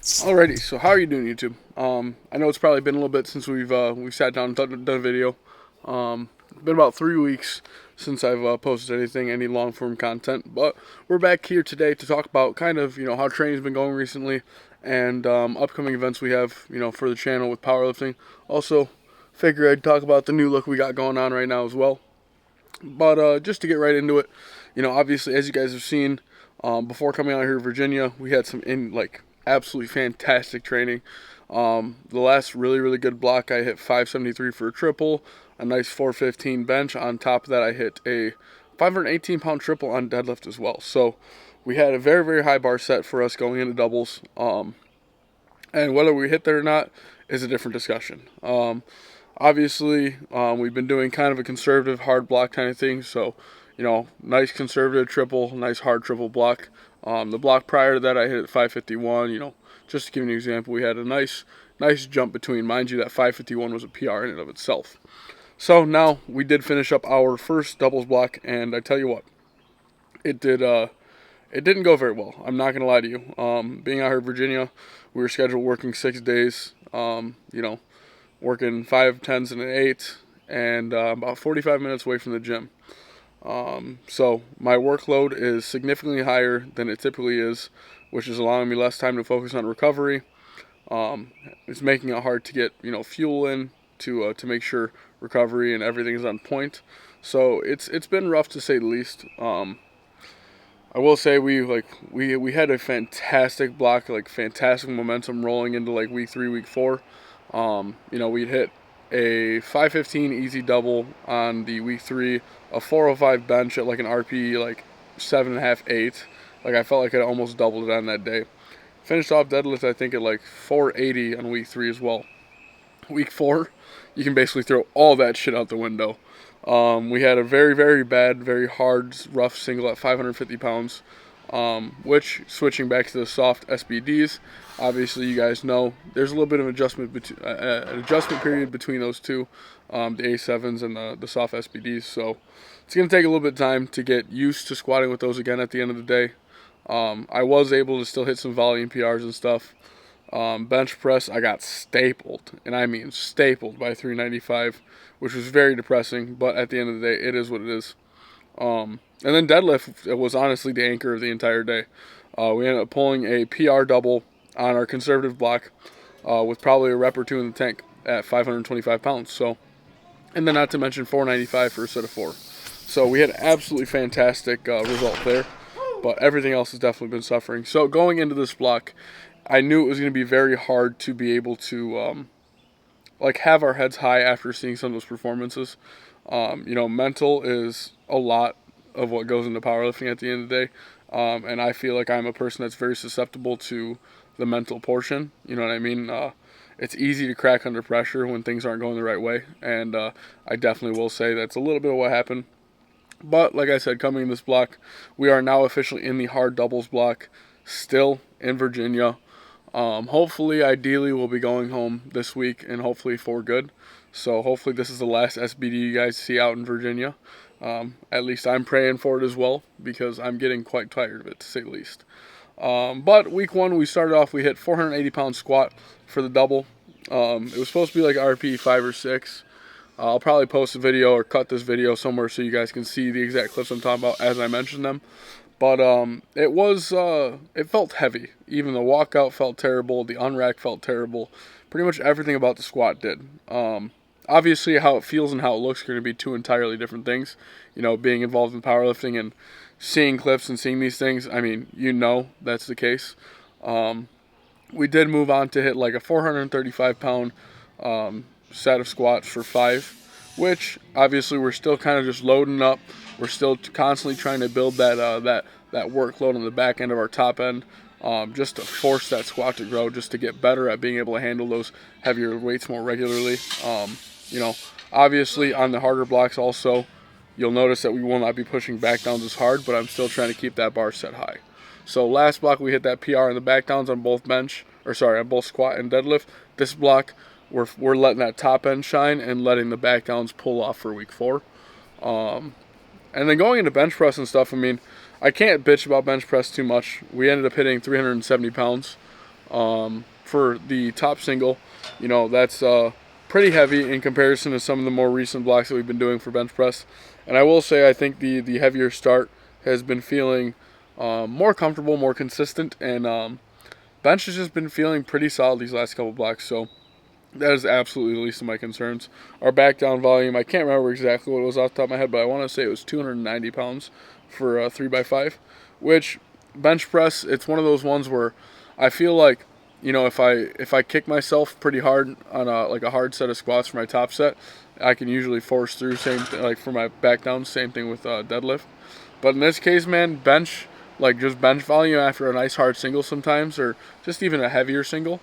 Alrighty, so how are you doing, YouTube? I know it's probably been a little bit since we've sat down and done a video. It's been about 3 weeks since I've posted any long form content, but we're back here today to talk about kind of how training's been going recently and upcoming events we have for the channel with powerlifting. Also, figure I'd talk about the new look we got going on right now as well. But just to get right into it, obviously as you guys have seen, before coming out here to Virginia, we had some absolutely fantastic training. The last really good block, I hit 573 for a triple, a nice 415 bench. On top of that, I hit a 518-pound triple on deadlift as well. So we had a very high bar set for us going into doubles. And whether we hit that or not is a different discussion. Obviously, we've been doing kind of a conservative hard block kind of thing. So, nice conservative triple, nice hard triple block. The block prior to that, I hit at 551. Just to give you an example, we had a nice jump between. Mind you, that 551 was a PR in and of itself. So now we did finish up our first doubles block, and I tell you what, it didn't go very well. I'm not gonna lie to you. Being out here in Virginia, we were scheduled working 6 days. Working 5 10s and an 8, and about 45 minutes away from the gym. So my workload is significantly higher than it typically is, which is allowing me less time to focus on recovery. It's making it hard to get fuel in to make sure recovery and everything is on point. So it's been rough to say the least. I will say we had a fantastic block, fantastic momentum rolling into week 3, week 4. We'd hit a 515 easy double on the week 3, a 405 bench at an RP 7.5, 8. I felt like I almost doubled it on that day. Finished off deadlift I think at 480 on week 3 as well. Week 4, you can basically throw all that shit out the window. We had a very bad, very hard, rough single at 550 pounds. Which, switching back to the soft SBDs, obviously you guys know there's a little bit of an adjustment period between those two, the A7s and the soft SBDs. So it's going to take a little bit of time to get used to squatting with those again at the end of the day. I was able to still hit some volume PRs and stuff. Bench press, I got stapled, and I mean stapled by 395, which was very depressing, but at the end of the day, it is what it is. And then deadlift, it was honestly the anchor of the entire day. We ended up pulling a PR double on our conservative block with probably a rep or two in the tank at 525 pounds. So, and then not to mention 495 for a set of 4. So we had an absolutely fantastic result there, but everything else has definitely been suffering. So going into this block, I knew it was going to be very hard to be able to have our heads high after seeing some of those performances. Mental is a lot of what goes into powerlifting at the end of the day. And I feel like I'm a person that's very susceptible to the mental portion. You know what I mean? It's easy to crack under pressure when things aren't going the right way. And I definitely will say that's a little bit of what happened. But like I said, coming in this block, we are now officially in the hard doubles block, still in Virginia. Hopefully, ideally, we'll be going home this week, and hopefully for good. So hopefully this is the last SBD you guys see out in Virginia. At least I'm praying for it as well, because I'm getting quite tired of it, to say the least. But week 1, we started off, we hit 480-pound squat for the double. It was supposed to be RP 5 or 6. I'll probably post a video or cut this video somewhere so you guys can see the exact clips I'm talking about as I mention them. But it felt heavy. Even the walkout felt terrible. The unrack felt terrible. Pretty much everything about the squat did. Obviously, how it feels and how it looks are going to be two entirely different things. Being involved in powerlifting and seeing clips and seeing these things, I mean, that's the case. We did move on to hit a 435-pound set of squats for 5, which obviously we're still kind of just loading up. We're still constantly trying to build that workload on the back end of our top end, just to force that squat to grow, just to get better at being able to handle those heavier weights more regularly. Obviously on the harder blocks also, you'll notice that we will not be pushing back downs as hard, but I'm still trying to keep that bar set high. So last block we hit that PR in the back downs on both on both squat and deadlift. This block we're letting that top end shine and letting the back downs pull off for week 4. And then going into bench press and stuff, I mean, I can't bitch about bench press too much. We ended up hitting 370 pounds. for the top single. You know, that's pretty heavy in comparison to some of the more recent blocks that we've been doing for bench press. And I will say I think the heavier start has been feeling more comfortable, more consistent, and bench has just been feeling pretty solid these last couple blocks. So that is absolutely the least of my concerns. Our back down volume, I can't remember exactly what it was off the top of my head, but I want to say it was 290 pounds for 3x5, which bench press, it's one of those ones where I feel like, you know, if I kick myself pretty hard on a hard set of squats for my top set, I can usually force through. Same thing, like for my back down, same thing with deadlift. But in this case, man, bench, like just bench volume after a nice hard single sometimes, or just even a heavier single,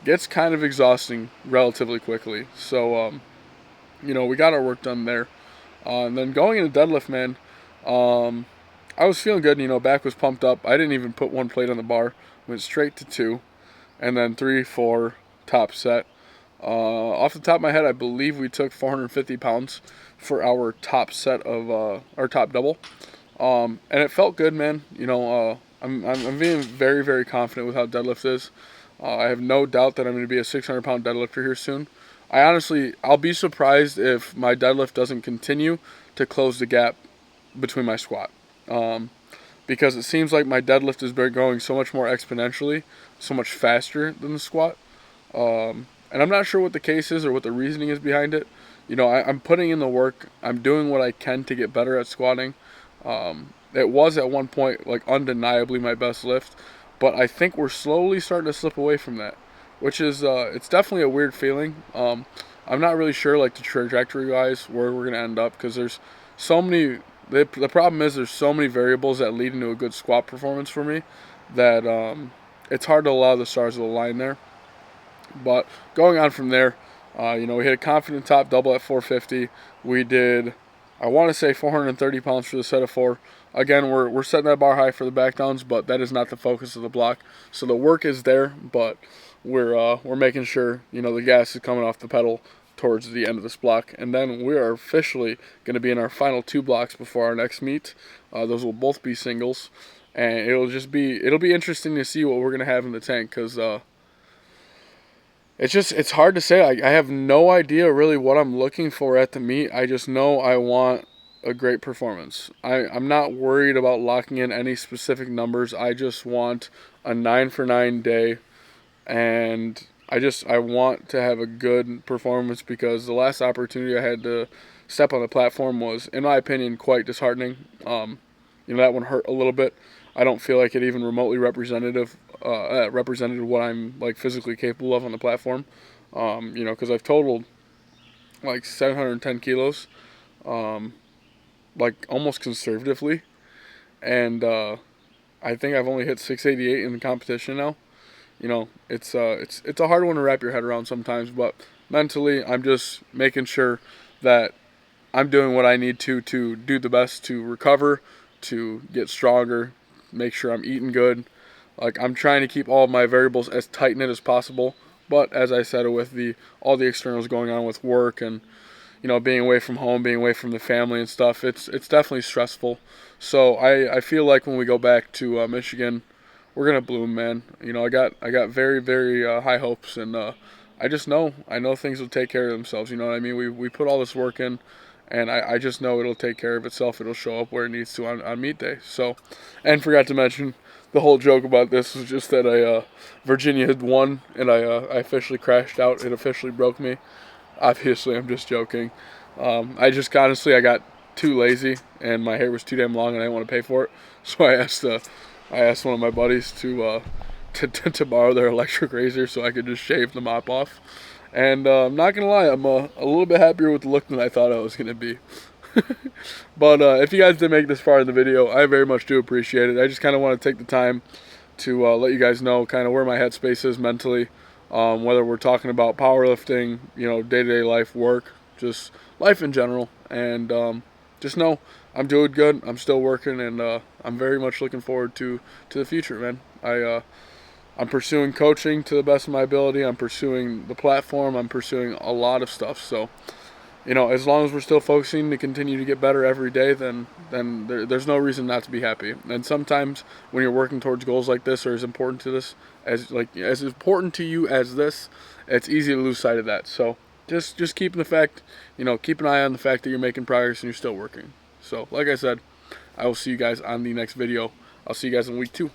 gets kind of exhausting relatively quickly. So, you know, we got our work done there. And then going into deadlift, man, I was feeling good. You know, back was pumped up. I didn't even put one plate on the bar. Went straight to 2, and then 3, 4, top set. Off the top of my head, I believe we took 450 pounds for our top set of our top double. And it felt good, man. You know, I'm being very, very confident with how deadlift is. I have no doubt that I'm going to be a 600-pound deadlifter here soon. I'll be surprised if my deadlift doesn't continue to close the gap between my squat. Because it seems like my deadlift is going so much more exponentially, so much faster than the squat. And I'm not sure what the case is or what the reasoning is behind it. You know, I'm putting in the work. I'm doing what I can to get better at squatting. It was at one point like undeniably my best lift, but I think we're slowly starting to slip away from that, which is it's definitely a weird feeling. I'm not really sure like the trajectory wise where we're gonna end up, because there's so many. The problem is there's so many variables that lead into a good squat performance for me that it's hard to allow the stars to align there. But going on from there, you know, we hit a confident top double at 450. We did, I want to say 430 pounds for the set of 4. Again, we're setting that bar high for the back downs, but that is not the focus of the block. So the work is there, but we're making sure, you know, the gas is coming off the pedal towards the end of this block. And then we are officially going to be in our final 2 blocks before our next meet. Those will both be singles, and it'll be interesting to see what we're going to have in the tank, because it's hard to say. I have no idea really what I'm looking for at the meet. I just know I want a great performance. I'm not worried about locking in any specific numbers. I just want a 9 for 9 day, and I want to have a good performance, because the last opportunity I had to step on the platform was, in my opinion, quite disheartening. You know, that one hurt a little bit. I don't feel like it even remotely represented what I'm like physically capable of on the platform. You know, because I've totaled like 710 kilos, like almost conservatively, and I think I've only hit 688 in the competition now. You know, it's a hard one to wrap your head around sometimes, but mentally I'm just making sure that I'm doing what I need to do the best to recover, to get stronger, make sure I'm eating good. Like, I'm trying to keep all of my variables as tight knit as possible, but as I said, with all the externals going on with work and, you know, being away from home, being away from the family and stuff, it's definitely stressful. So I feel like when we go back to Michigan, we're gonna bloom, man. You know, I got very, very high hopes, and I know things will take care of themselves. You know what I mean? We put all this work in, and I just know it'll take care of itself. It'll show up where it needs to on meet day. So, and forgot to mention, the whole joke about this was just that Virginia had won, and I officially crashed out. It officially broke me. Obviously, I'm just joking. I just honestly, I got too lazy, and my hair was too damn long, and I didn't want to pay for it. So I asked one of my buddies to borrow their electric razor so I could just shave the mop off. And I'm not gonna lie, I'm a little bit happier with the look than I thought I was gonna be. But if you guys did make this far in the video, I very much do appreciate it. I just kind of want to take the time to let you guys know kind of where my headspace is mentally, whether we're talking about powerlifting, you know, day-to-day life, work, just life in general. And just know I'm doing good. I'm still working, and I'm very much looking forward to the future, man. I'm pursuing coaching to the best of my ability. I'm pursuing the platform. I'm pursuing a lot of stuff. So, you know, as long as we're still focusing to continue to get better every day, then there's no reason not to be happy. And sometimes when you're working towards goals like this, or as important to this as important to you as this, it's easy to lose sight of that. So just keep the fact, you know, keep an eye on the fact that you're making progress and you're still working. So like I said, I will see you guys on the next video. I'll see you guys in week 2.